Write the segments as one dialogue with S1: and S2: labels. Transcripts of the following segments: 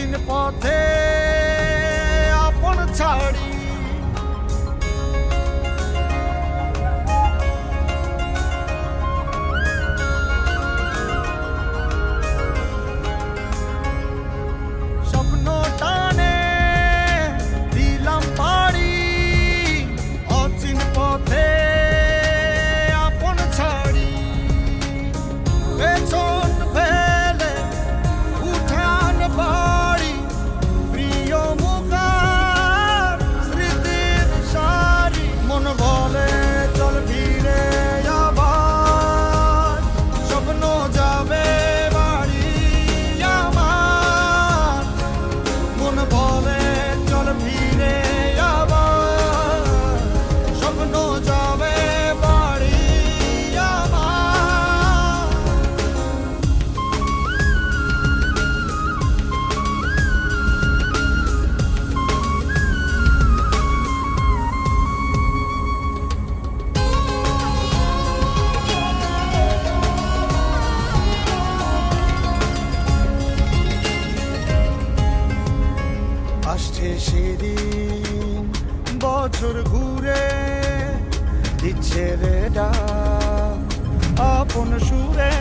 S1: অচিন পথে আপন ছাড়ি স্বপ্ন টানে দিলাম পাড়ি অচিন পথে আপন ছাড়ি পেছন ফেলে উঠান বাড়ি প্রিয় মুখার স্মৃতির সারি মন বলে চল ফিরে আবার স্বপ্ন যাবে বাড়ি আমার মন বলে চল ফিরে আবার স্বপ্ন যাবে বাড়ি আমার আসছে সেদিন বছর ঘুরে দিচ্ছে রে ডাক আপন সুরে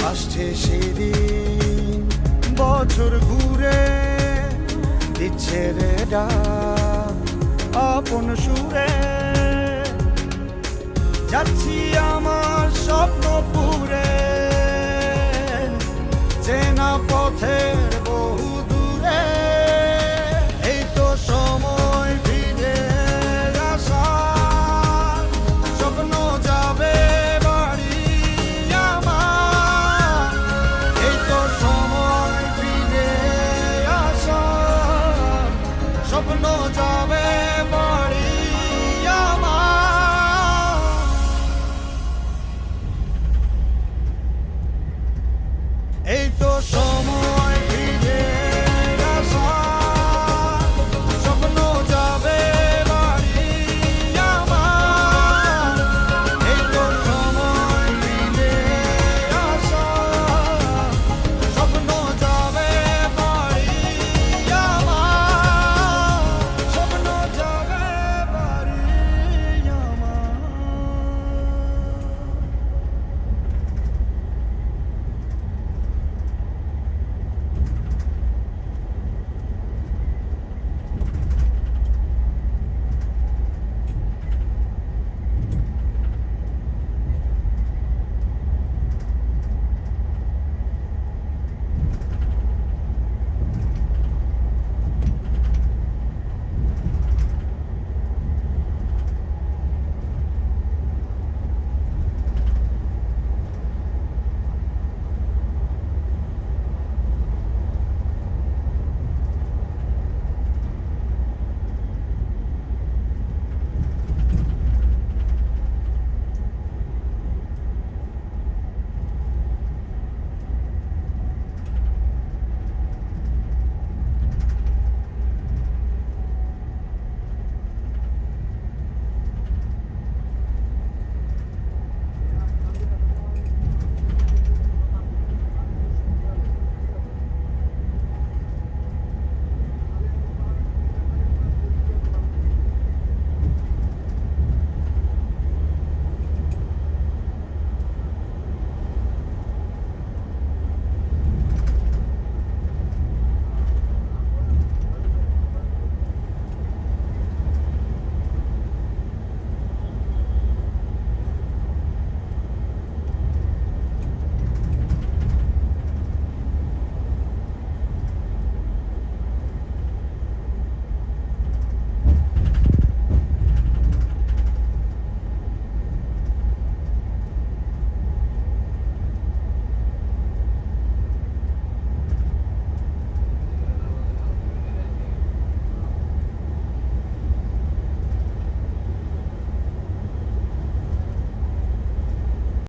S1: আসছে সেদিন বছর ঘুরে দিচ্ছে রে ডাক আপন সুরে যাচ্ছি আমার স্বপ্ন পুরে চেনা পথে